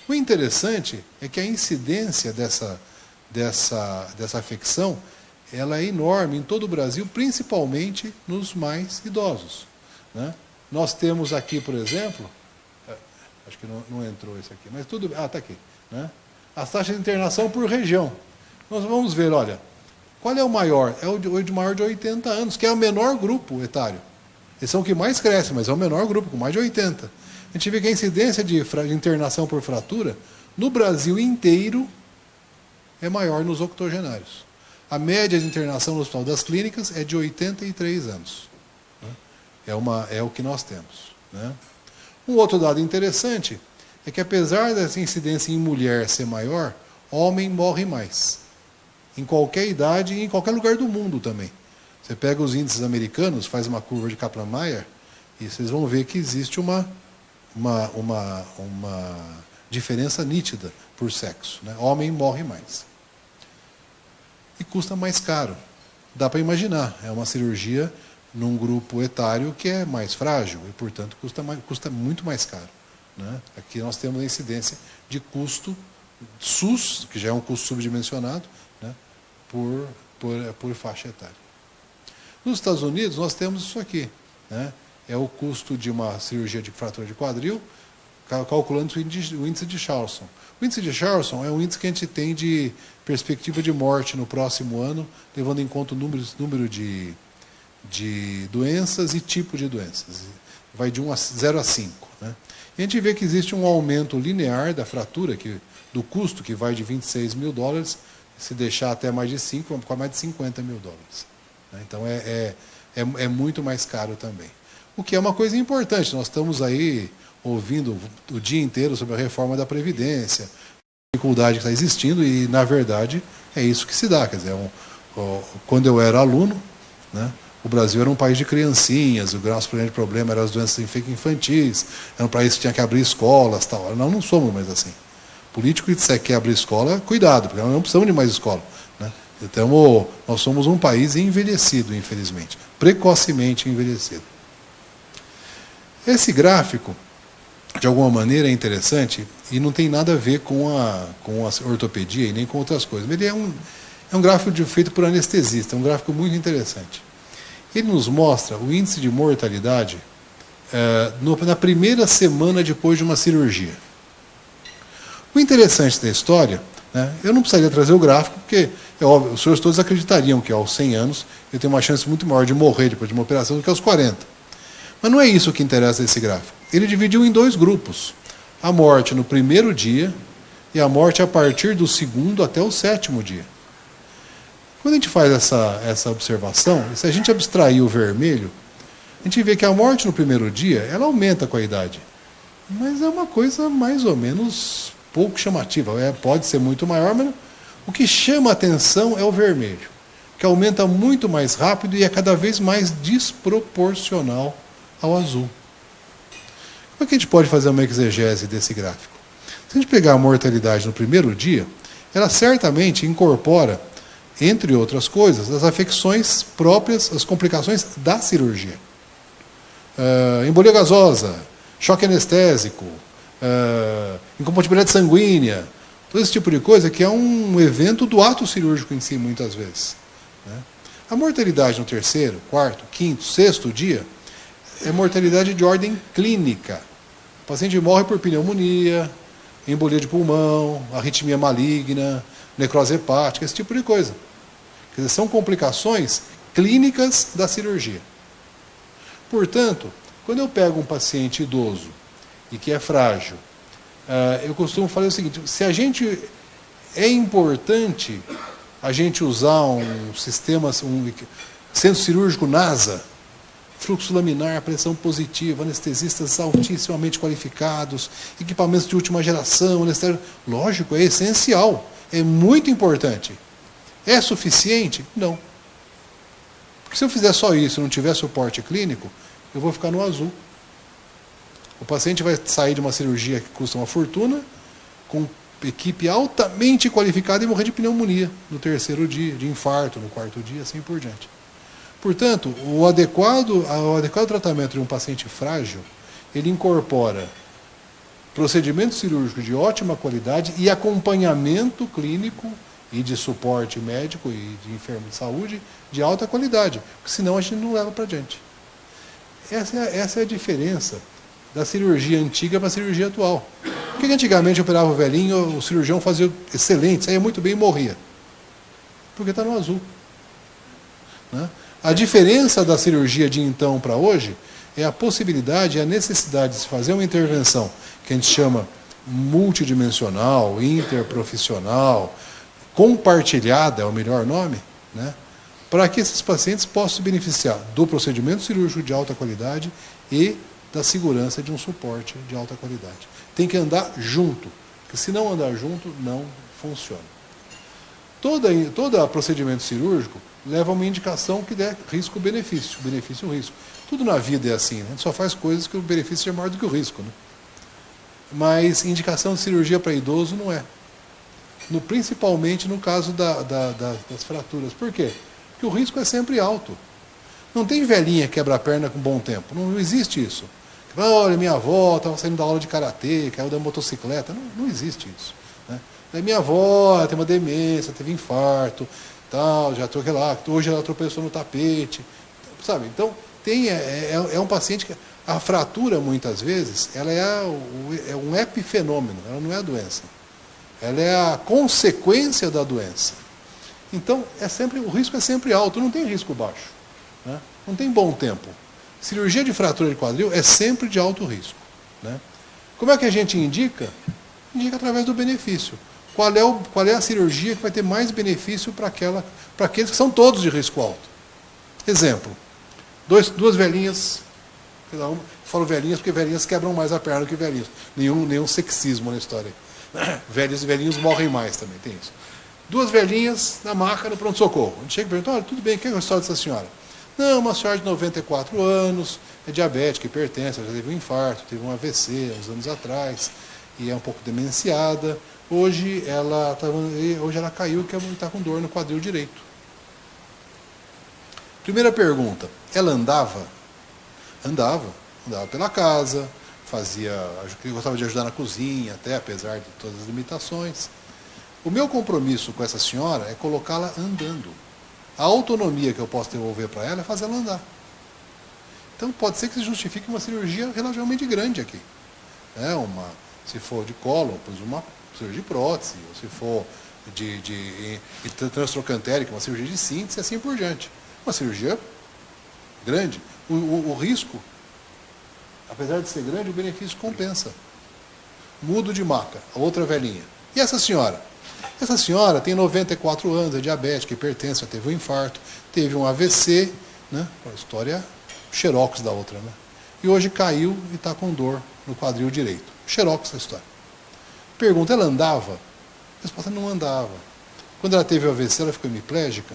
O interessante é que a incidência dessa afecção ela é enorme em todo o Brasil, principalmente nos mais idosos, né? Nós temos aqui, por exemplo, acho que não entrou esse aqui, mas tudo... está aqui, né? As taxas de internação por região. Nós vamos ver, olha, qual é o maior? É o de maior de 80 anos, que é o menor grupo etário. Esse é o que mais cresce, mas é o menor grupo, com mais de 80. A gente vê que a incidência de internação por fratura, no Brasil inteiro, é maior nos octogenários. A média de internação no Hospital das Clínicas é de 83 anos. É o que nós temos, né? Um outro dado interessante é que, apesar dessa incidência em mulher ser maior, homem morre mais. Em qualquer idade e em qualquer lugar do mundo também. Você pega os índices americanos, faz uma curva de Kaplan-Meier, e vocês vão ver que existe uma diferença nítida por sexo, né? Homem morre mais. E custa mais caro. Dá para imaginar, é uma cirurgia num grupo etário que é mais frágil e, portanto, custa muito mais caro, né? Aqui nós temos a incidência de custo SUS, que já é um custo subdimensionado, né, por faixa etária. Nos Estados Unidos, nós temos isso aqui, né? É o custo de uma cirurgia de fratura de quadril, calculando o índice de Charlson. O índice de Charlson é um índice que a gente tem de perspectiva de morte no próximo ano, levando em conta o número de doenças e tipo de doenças. Vai de 0 a 5. Né? E a gente vê que existe um aumento linear da fratura, do custo, que vai de 26 mil dólares, se deixar até mais de 5, vamos ficar mais de 50 mil dólares. Né? Então é muito mais caro também. O que é uma coisa importante, nós estamos aí ouvindo o dia inteiro sobre a reforma da Previdência, a dificuldade que está existindo, e, na verdade, é isso que se dá. Quer dizer, quando eu era aluno, né, o Brasil era um país de criancinhas, o nosso grande problema eram as doenças infantis, era um país que tinha que abrir escolas. Tal. Nós não somos mais assim. Político que disser que quer abrir escola, cuidado, porque nós não precisamos de mais escola. Né? Então, nós somos um país envelhecido, infelizmente, precocemente envelhecido. Esse gráfico, de alguma maneira, é interessante e não tem nada a ver com a ortopedia e nem com outras coisas. Ele é um gráfico feito por anestesista, é um gráfico muito interessante. Ele nos mostra o índice de mortalidade na primeira semana depois de uma cirurgia. O interessante da história, né, eu não precisaria trazer o gráfico, porque é óbvio, os senhores todos acreditariam que aos 100 anos eu tenho uma chance muito maior de morrer depois de uma operação do que aos 40. Mas não é isso que interessa esse gráfico. Ele dividiu em 2 grupos. A morte no primeiro dia e a morte a partir do 2º até o 7º dia. Quando a gente faz essa observação, se a gente abstrair o vermelho, a gente vê que a morte no primeiro dia, ela aumenta com a idade. Mas é uma coisa mais ou menos pouco chamativa. Pode ser muito maior, mas o que chama a atenção é o vermelho, que aumenta muito mais rápido e é cada vez mais desproporcional ao azul. Como é que a gente pode fazer uma exegese desse gráfico? Se a gente pegar a mortalidade no primeiro dia, ela certamente incorpora, entre outras coisas, as afecções próprias, as complicações da cirurgia. Embolia gasosa, choque anestésico, incompatibilidade sanguínea, todo esse tipo de coisa que é um evento do ato cirúrgico em si, muitas vezes. Né? A mortalidade no 3º, 4º, 5º, 6º dia é mortalidade de ordem clínica. O paciente morre por pneumonia, embolia de pulmão, arritmia maligna, necrose hepática, esse tipo de coisa. Quer dizer, são complicações clínicas da cirurgia. Portanto, quando eu pego um paciente idoso e que é frágil, eu costumo falar o seguinte: é importante a gente usar um sistema, um centro cirúrgico NASA, fluxo laminar, pressão positiva, anestesistas altissimamente qualificados, equipamentos de última geração, anestésico. Lógico, é essencial, é muito importante. É suficiente? Não. Porque se eu fizer só isso e não tiver suporte clínico, eu vou ficar no azul. O paciente vai sair de uma cirurgia que custa uma fortuna, com equipe altamente qualificada, e morrer de pneumonia no 3º dia, de infarto no 4º dia, assim por diante. Portanto, o adequado tratamento de um paciente frágil, ele incorpora procedimento cirúrgico de ótima qualidade e acompanhamento clínico e de suporte médico e de enfermo de saúde de alta qualidade, porque senão a gente não leva para adiante. Essa é a diferença da cirurgia antiga para a cirurgia atual. Porque antigamente operava o velhinho, o cirurgião fazia excelente, saía muito bem e morria. Porque está no azul. Né? A diferença da cirurgia de então para hoje é a possibilidade e a necessidade de se fazer uma intervenção que a gente chama multidimensional, interprofissional, compartilhada, é o melhor nome, né? Para que esses pacientes possam se beneficiar do procedimento cirúrgico de alta qualidade e da segurança de um suporte de alta qualidade. Tem que andar junto, porque se não andar junto, não funciona. Todo procedimento cirúrgico leva a uma indicação que der risco-benefício, benefício-risco. Tudo na vida é assim, né? A gente só faz coisas que o benefício é maior do que o risco. Né? Mas indicação de cirurgia para idoso não é. Principalmente no caso das fraturas. Por quê? Porque o risco é sempre alto. Não tem velhinha que quebra a perna com bom tempo. Não existe isso. Olha, minha avó estava saindo da aula de karatê, caiu da motocicleta. Não existe isso. Né? Daí minha avó tem uma demência, teve infarto, tal, já troquei lá, hoje ela tropeçou no tapete. Sabe? Então, é um paciente que a fratura, muitas vezes, ela é um epifenômeno, ela não é a doença. Ela é a consequência da doença. Então, o risco é sempre alto, não tem risco baixo. Né? não tem bom tempo. Cirurgia de fratura de quadril é sempre de alto risco, né? Como é que a gente indica? Indica através do benefício. Qual é a cirurgia que vai ter mais benefício para aqueles que são todos de risco alto? Exemplo, duas velhinhas, falo velhinhas porque velhinhas quebram mais a perna do que velhinhos. Nenhum sexismo na história. Velhos e velhinhos morrem mais também, tem isso. Duas velhinhas na maca no pronto-socorro. A gente chega e pergunta, olha, tudo bem, quem é a história dessa senhora? Não, uma senhora de 94 anos, é diabética, hipertensa, já teve um infarto, teve um AVC uns anos atrás, e é um pouco demenciada. Hoje ela caiu e está com dor no quadril direito. Primeira pergunta, ela andava? Andava pela casa, gostava de ajudar na cozinha, até apesar de todas as limitações. O meu compromisso com essa senhora é colocá-la andando. A autonomia que eu posso devolver para ela é fazê-la andar. Então pode ser que se justifique uma cirurgia relativamente grande aqui. Se for de colo, uma cirurgia de prótese, ou se for de transtrocantérica, uma cirurgia de síntese, e assim por diante. Uma cirurgia grande. O risco, apesar de ser grande, o benefício compensa. Mudo de maca, a outra velhinha. E essa senhora? Essa senhora tem 94 anos, é diabética, hipertensa, teve um infarto, teve um AVC, né? A história xerox da outra, né? E hoje caiu e está com dor no quadril direito. Xerox da história. Pergunta, ela andava? A resposta, não andava. Quando ela teve o AVC, ela ficou hemiplégica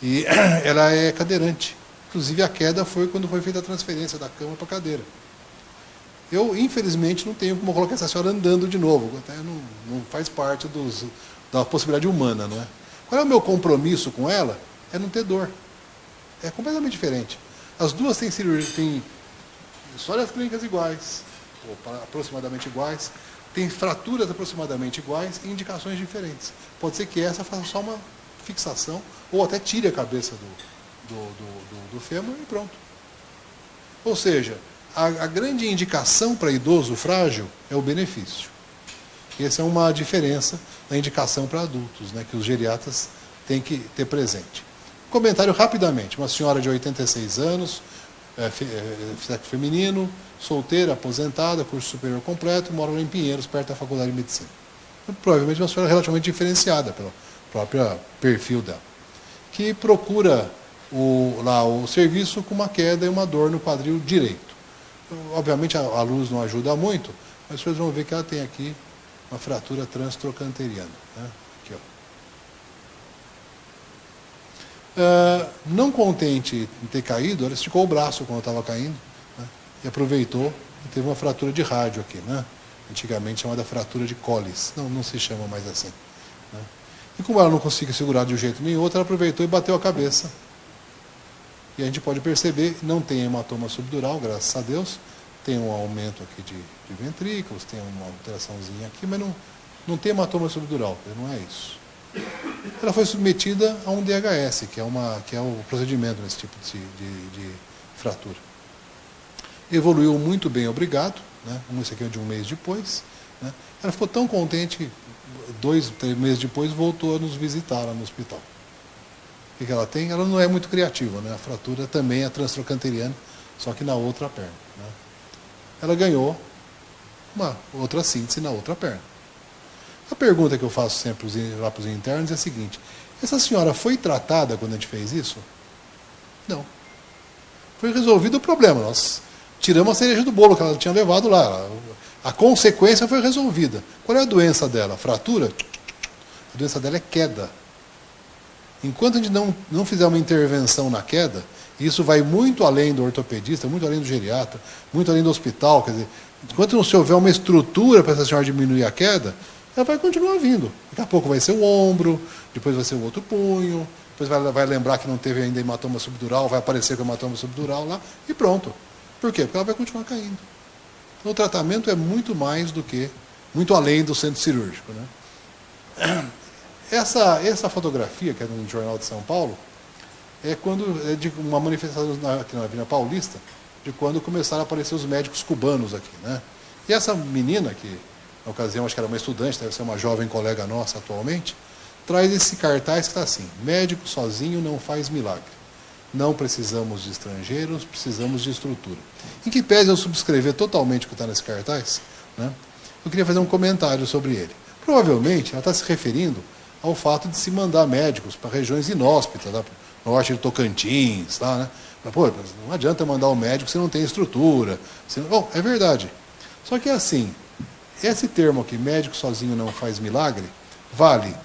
e ela é cadeirante. Inclusive, a queda foi quando foi feita a transferência da cama para a cadeira. Eu, infelizmente, não tenho como colocar essa senhora andando de novo. Até não faz parte da possibilidade humana, não é? Qual é o meu compromisso com ela? É não ter dor. É completamente diferente. As duas têm histórias clínicas iguais, ou aproximadamente iguais, têm fraturas aproximadamente iguais e indicações diferentes. Pode ser que essa faça só uma fixação, ou até tire a cabeça do fêmur e pronto. Ou seja, a grande indicação para idoso frágil é o benefício. Essa é uma diferença na indicação para adultos, né, que os geriatras têm que ter presente. Comentário rapidamente. Uma senhora de 86 anos, sexo feminino, solteira, aposentada, curso superior completo, mora lá em Pinheiros, perto da Faculdade de Medicina. Provavelmente uma senhora relativamente diferenciada pelo próprio perfil dela, que procura o serviço com uma queda e uma dor no quadril direito. Obviamente a luz não ajuda muito, mas vocês vão ver que ela tem aqui uma fratura transtrocanteriana. Né? Aqui, ó. Não contente em ter caído, ela esticou o braço quando estava caindo, né? E aproveitou e teve uma fratura de rádio aqui, né? Antigamente chamada fratura de Colles, não se chama mais assim. Né? E como ela não conseguia segurar de um jeito nem outro, ela aproveitou e bateu a cabeça. E a gente pode perceber, não tem hematoma subdural, graças a Deus, tem um aumento aqui de ventrículos, tem uma alteraçãozinha aqui, mas não tem hematoma subdural, não é isso. Ela foi submetida a um DHS, que é o procedimento nesse tipo de fratura. Evoluiu muito bem, obrigado. Né? Isso aqui é de um mês depois. Né? Ela ficou tão contente, 2, 3 meses depois, voltou a nos visitar lá no hospital. O que ela tem? Ela não é muito criativa, né? A fratura também é transtrocanteriana, só que na outra perna. Né? Ela ganhou uma outra síntese na outra perna. A pergunta que eu faço sempre lá para os internos é a seguinte: essa senhora foi tratada quando a gente fez isso? Não. Foi resolvido o problema. Nós tiramos a cereja do bolo que ela tinha levado lá. A consequência foi resolvida. Qual é a doença dela? Fratura? A doença dela é queda. Enquanto a gente não fizer uma intervenção na queda, isso vai muito além do ortopedista, muito além do geriatra, muito além do hospital. Quer dizer, enquanto não se houver uma estrutura para essa senhora diminuir a queda, ela vai continuar vindo. Daqui a pouco vai ser o ombro, depois vai ser o outro punho, depois vai lembrar que não teve ainda hematoma subdural, vai aparecer com hematoma subdural lá, e pronto. Por quê? Porque ela vai continuar caindo. Então o tratamento é muito mais do que, muito além do centro cirúrgico. Né? Essa fotografia, que é no Jornal de São Paulo, é de uma manifestação aqui na Avenida Paulista, de quando começaram a aparecer os médicos cubanos aqui. Né? E essa menina, que na ocasião acho que era uma estudante, deve ser uma jovem colega nossa atualmente, traz esse cartaz que está assim: médico sozinho não faz milagre. não precisamos de estrangeiros, precisamos de estrutura. Em que pese eu subscrever totalmente o que está nesse cartaz, né, eu queria fazer um comentário sobre ele. Provavelmente ela está se referindo ao fato de se mandar médicos para regiões inóspitas, lá, norte de Tocantins, lá, né? Mas, pô, não adianta mandar um médico se não tem estrutura. Bom, é verdade. Só que é assim, esse termo aqui, médico sozinho não faz milagre, vale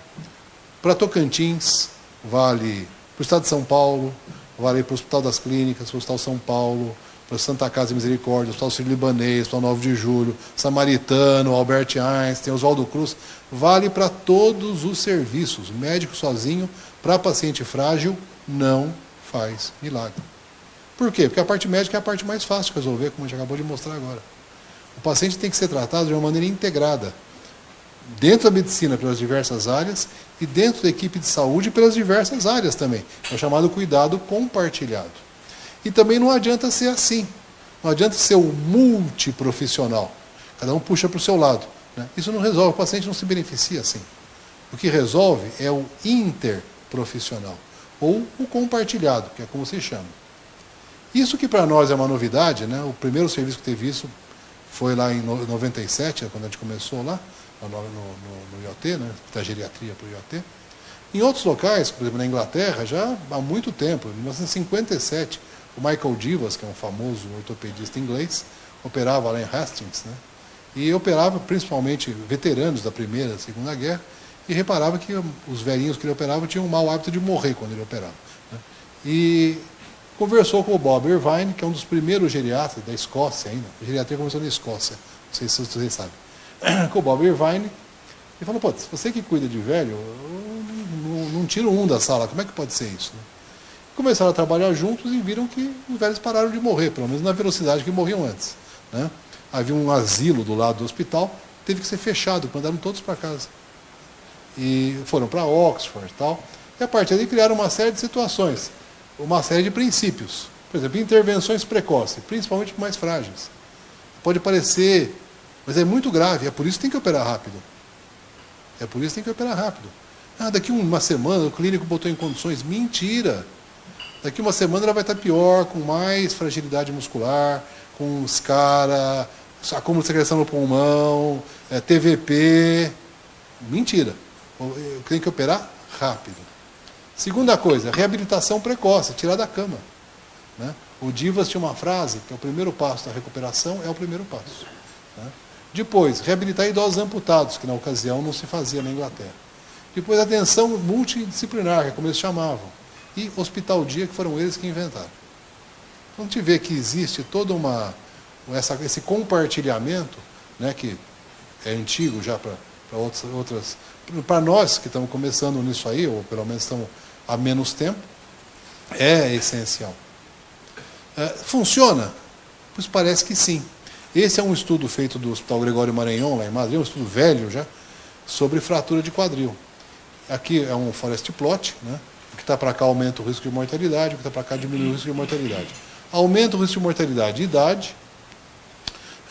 para Tocantins, vale para o Estado de São Paulo, vale para o Hospital das Clínicas, para o Hospital São Paulo, para Santa Casa de Misericórdia, Hospital Sírio-Libanês, Hospital 9 de Julho, Samaritano, Albert Einstein, Oswaldo Cruz, vale para todos os serviços. Médico sozinho, para paciente frágil, não faz milagre. Por quê? Porque a parte médica é a parte mais fácil de resolver, como a gente acabou de mostrar agora. O paciente tem que ser tratado de uma maneira integrada, dentro da medicina pelas diversas áreas e dentro da equipe de saúde pelas diversas áreas também. É o chamado cuidado compartilhado. E também não adianta ser assim. Não adianta ser o multiprofissional. Cada um puxa para o seu lado, né? Isso não resolve, o paciente não se beneficia assim. O que resolve é o interprofissional, ou o compartilhado, que é como se chama. Isso que para nós é uma novidade, né? O primeiro serviço que teve isso foi lá em 97, quando a gente começou lá, no IoT, né? Da geriatria para o IoT. Em outros locais, por exemplo na Inglaterra, já há muito tempo, em 1957, o Michael Divas, que é um famoso ortopedista inglês, operava lá em Hastings, né? E operava principalmente veteranos da Primeira e Segunda Guerra, e reparava que os velhinhos que ele operava tinham um mau hábito de morrer quando ele operava, né? E conversou com o Bob Irvine, que é um dos primeiros geriatras da Escócia ainda. A geriatria começou na Escócia, não sei se vocês sabem. Com o Bob Irvine, e falou, pô, você que cuida de velho, eu não tiro um da sala, como é que pode ser isso, né? Começaram a trabalhar juntos e viram que os velhos pararam de morrer, pelo menos na velocidade que morriam antes, né? Havia um asilo do lado do hospital, teve que ser fechado, mandaram todos para casa. E foram para Oxford e tal. E a partir daí criaram uma série de situações, uma série de princípios. Por exemplo, intervenções precoces, principalmente para mais frágeis. Pode parecer, mas é muito grave, é por isso que tem que operar rápido. É por isso que tem que operar rápido. Ah, daqui uma semana o clínico botou em condições. Mentira! Daqui uma semana ela vai estar pior, com mais fragilidade muscular, com escara, acúmulo de secreção no pulmão, TVP. Mentira. Tem que operar rápido. Segunda coisa, reabilitação precoce, tirar da cama, né? O Divas tinha uma frase, que é o primeiro passo da recuperação é o primeiro passo, né? Depois, reabilitar idosos amputados, que na ocasião não se fazia na Inglaterra. Depois, atenção multidisciplinar, que é como eles chamavam. E hospital dia, que foram eles que inventaram. Então, a gente vê que existe toda esse compartilhamento, né, que é antigo já para outras. Para nós que estamos começando nisso aí, ou pelo menos estamos há menos tempo, é essencial. Funciona? Pois parece que sim. Esse é um estudo feito do Hospital Gregório Maranhão, lá em Madrid, um estudo velho já, sobre fratura de quadril. Aqui é um forest plot, né? O que está para cá aumenta o risco de mortalidade, o que está para cá diminui o risco de mortalidade. Aumenta o risco de mortalidade, idade,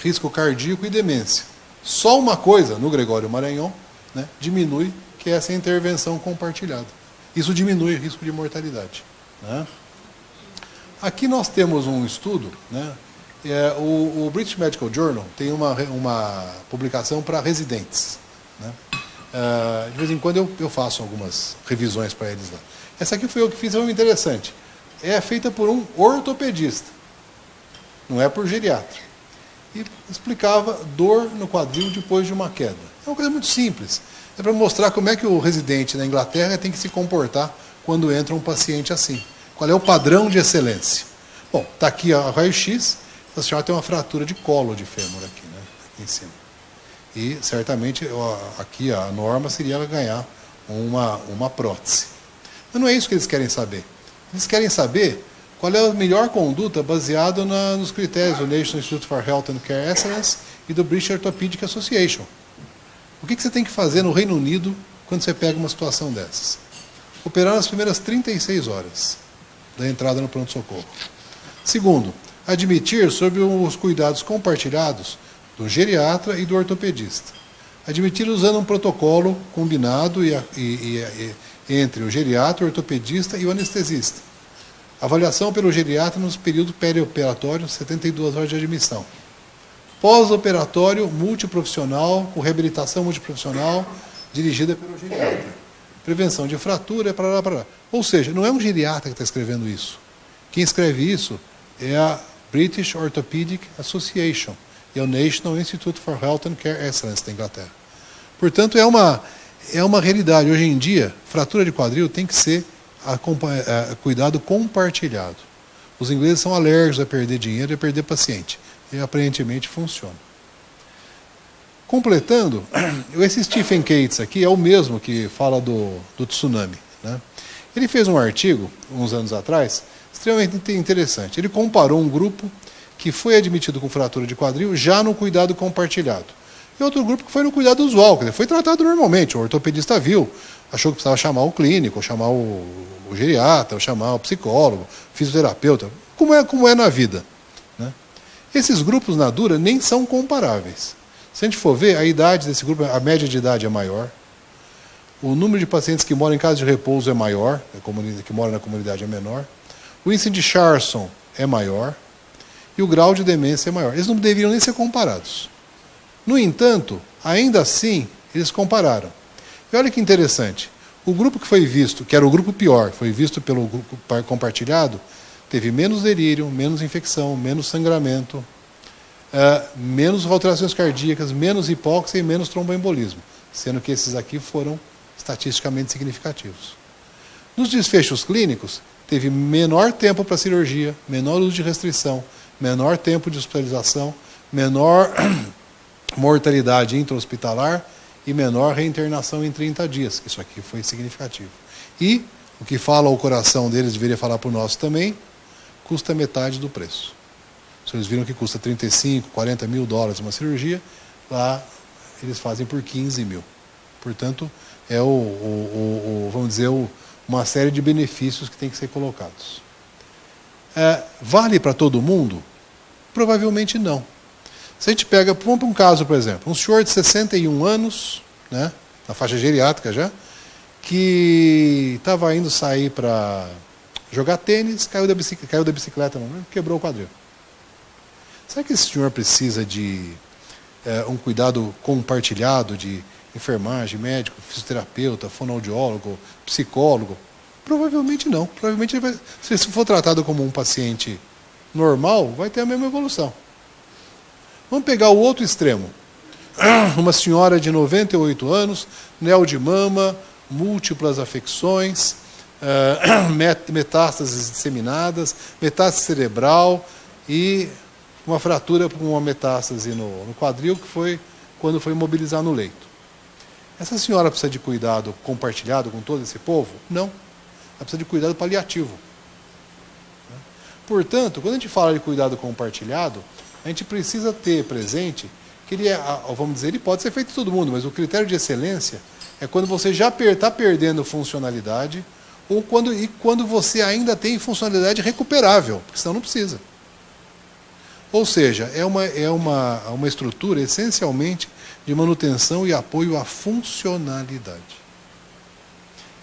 risco cardíaco e demência. Só uma coisa no Gregório Maranhão, né, diminui, que é essa intervenção compartilhada. Isso diminui o risco de mortalidade, né? Aqui nós temos um estudo, né? O British Medical Journal tem uma publicação para residentes, né? De vez em quando eu faço algumas revisões para eles lá. Essa aqui foi eu que fiz, é muito interessante. É feita por um ortopedista, não é por geriatra. E explicava dor no quadril depois de uma queda. É uma coisa muito simples. É para mostrar como é que o residente na Inglaterra tem que se comportar quando entra um paciente assim. Qual é o padrão de excelência? Bom, está aqui a raio-x, a senhora tem uma fratura de colo de fêmur aqui, né, aqui em cima. E certamente aqui a norma seria ela ganhar uma prótese. Mas não é isso que eles querem saber. Eles querem saber qual é a melhor conduta baseada nos critérios do National Institute for Health and Care Excellence e do British Orthopedic Association. O que você tem que fazer no Reino Unido quando você pega uma situação dessas? Operar nas primeiras 36 horas da entrada no pronto-socorro. Segundo, admitir sobre os cuidados compartilhados do geriatra e do ortopedista. Admitir usando um protocolo combinado entre o geriatra, o ortopedista e o anestesista. Avaliação pelo geriatra nos períodos perioperatórios, 72 horas de admissão. Pós-operatório multiprofissional, com reabilitação multiprofissional, dirigida pelo geriatra. Prevenção de fratura, para. Ou seja, não é um geriatra que está escrevendo isso. Quem escreve isso é a British Orthopedic Association e o National Institute for Health and Care Excellence da Inglaterra. Portanto, é uma realidade. Hoje em dia, fratura de quadril tem que ser cuidado compartilhado. Os ingleses são alérgicos a perder dinheiro e a perder paciente. E aparentemente funciona. Completando, esse Stephen Cates aqui é o mesmo que fala do tsunami, né? Ele fez um artigo, uns anos atrás, extremamente interessante. Ele comparou um grupo que foi admitido com fratura de quadril já no cuidado compartilhado. E outro grupo que foi no cuidado usual, quer dizer, foi tratado normalmente. O ortopedista viu, achou que precisava chamar o clínico, ou chamar o geriatra, ou chamar o psicólogo, o fisioterapeuta, como é na vida, né? Esses grupos na dura nem são comparáveis. Se a gente for ver, a idade desse grupo, a média de idade é maior, o número de pacientes que moram em casa de repouso é maior, que moram na comunidade é menor, o índice de Charson é maior e o grau de demência é maior. Eles não deveriam nem ser comparados. No entanto, ainda assim, eles compararam. E olha que interessante, o grupo que foi visto, que era o grupo pior, foi visto pelo grupo compartilhado, teve menos delírio, menos infecção, menos sangramento, menos alterações cardíacas, menos hipóxia e menos tromboembolismo, sendo que esses aqui foram estatisticamente significativos. Nos desfechos clínicos, teve menor tempo para cirurgia, menor uso de restrição, menor tempo de hospitalização, menor mortalidade intra-hospitalar e menor reinternação em 30 dias. Isso aqui foi significativo. E o que fala ao coração deles, deveria falar para o nosso também, custa metade do preço. Se eles viram que custa 35, 40 mil dólares uma cirurgia, lá eles fazem por 15 mil. Portanto, é vamos dizer, uma série de benefícios que tem que ser colocados. Vale para todo mundo? Provavelmente não. Se a gente pega, vamos para um caso, por exemplo, um senhor de 61 anos, né, na faixa geriátrica já, que estava indo sair para jogar tênis, caiu da bicicleta, quebrou o quadril. Será que esse senhor precisa de um cuidado compartilhado de enfermagem, médico, fisioterapeuta, fonoaudiólogo, psicólogo? Provavelmente não. Provavelmente ele vai, se for tratado como um paciente normal, vai ter a mesma evolução. Vamos pegar o outro extremo. Uma senhora de 98 anos, neo de mama, múltiplas afecções, metástases disseminadas, metástase cerebral e uma fratura com uma metástase no quadril, que foi quando foi mobilizar no leito. Essa senhora precisa de cuidado compartilhado com todo esse povo? Não. Ela precisa de cuidado paliativo. Portanto, quando a gente fala de cuidado compartilhado, a gente precisa ter presente que ele vamos dizer, ele pode ser feito em todo mundo, mas o critério de excelência é quando você já está perdendo funcionalidade ou quando você ainda tem funcionalidade recuperável, porque senão não precisa. Ou seja, é uma estrutura essencialmente de manutenção e apoio à funcionalidade.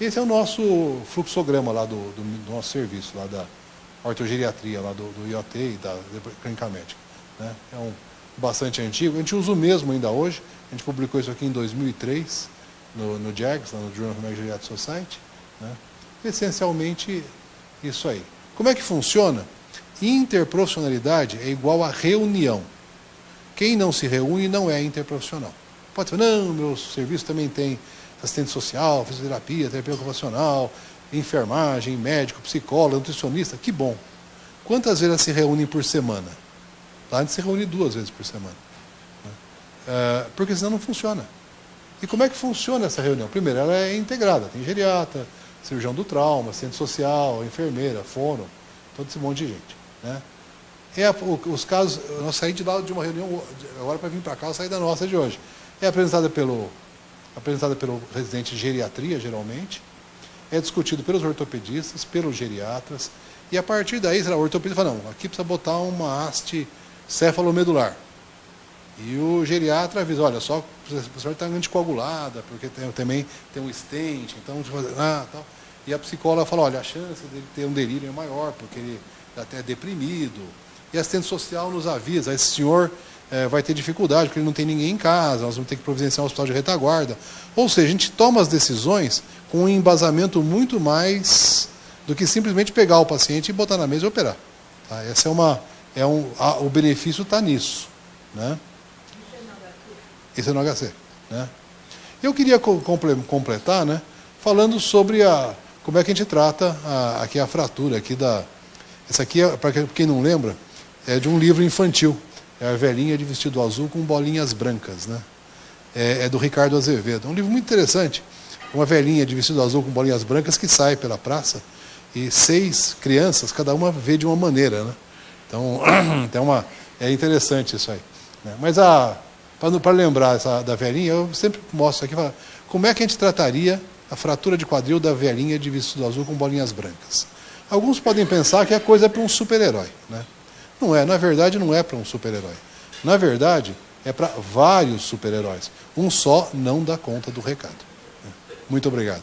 Esse é o nosso fluxograma lá do nosso serviço, lá da ortogeriatria, lá do IoT e da clínica médica, né? É bastante antigo, a gente usa o mesmo ainda hoje, a gente publicou isso aqui em 2003, no JAGS, lá no Journal of American Geriatric Society, né? Essencialmente isso aí. Como é que funciona? Interprofissionalidade é igual a reunião. Quem não se reúne não é interprofissional. Pode falar, não, meu serviço também tem assistente social, fisioterapia, terapia ocupacional, enfermagem, médico, psicólogo, nutricionista. Que bom. Quantas vezes se reúnem por semana? Lá a gente se reúne 2 vezes por semana. Porque senão não funciona. E como é que funciona essa reunião? Primeiro, ela é integrada. Tem geriatra, cirurgião do trauma, assistente social, enfermeira, fono, todo esse monte de gente, né? Os casos, eu saí de lá de uma reunião, agora para vir para cá, eu saí da nossa de hoje. É apresentada pelo residente de geriatria, geralmente, é discutido pelos ortopedistas, pelos geriatras, e a partir daí, o ortopedista fala, não, aqui precisa botar uma haste cefalomedular. E o geriatra avisa, olha, só a senhora está anticoagulada, porque também tem um stent, então, tal. E a psicóloga fala, olha, a chance dele ter um delírio é maior, porque ele até é deprimido. E a assistente social nos avisa, esse senhor vai ter dificuldade, porque ele não tem ninguém em casa, nós vamos ter que providenciar um hospital de retaguarda. Ou seja, a gente toma as decisões com um embasamento muito mais do que simplesmente pegar o paciente e botar na mesa e operar. Tá? Essa o benefício está nisso. Né? Isso é no HC. Né? Eu queria completar, né, falando sobre como é que a gente trata aqui a fratura. Essa aqui, para quem não lembra, é de um livro infantil. É a velhinha de vestido azul com bolinhas brancas. Né? É do Ricardo Azevedo. É um livro muito interessante. Uma velhinha de vestido azul com bolinhas brancas que sai pela praça e 6 crianças, cada uma vê de uma maneira. Né? Então, é interessante isso aí. Né? Mas para lembrar da velhinha, eu sempre mostro aqui como é que a gente trataria a fratura de quadril da velhinha de vestido azul com bolinhas brancas. Alguns podem pensar que é coisa para um super-herói. Né? Não é, na verdade não é para um super-herói. Na verdade, é para vários super-heróis. Um só não dá conta do recado. Muito obrigado.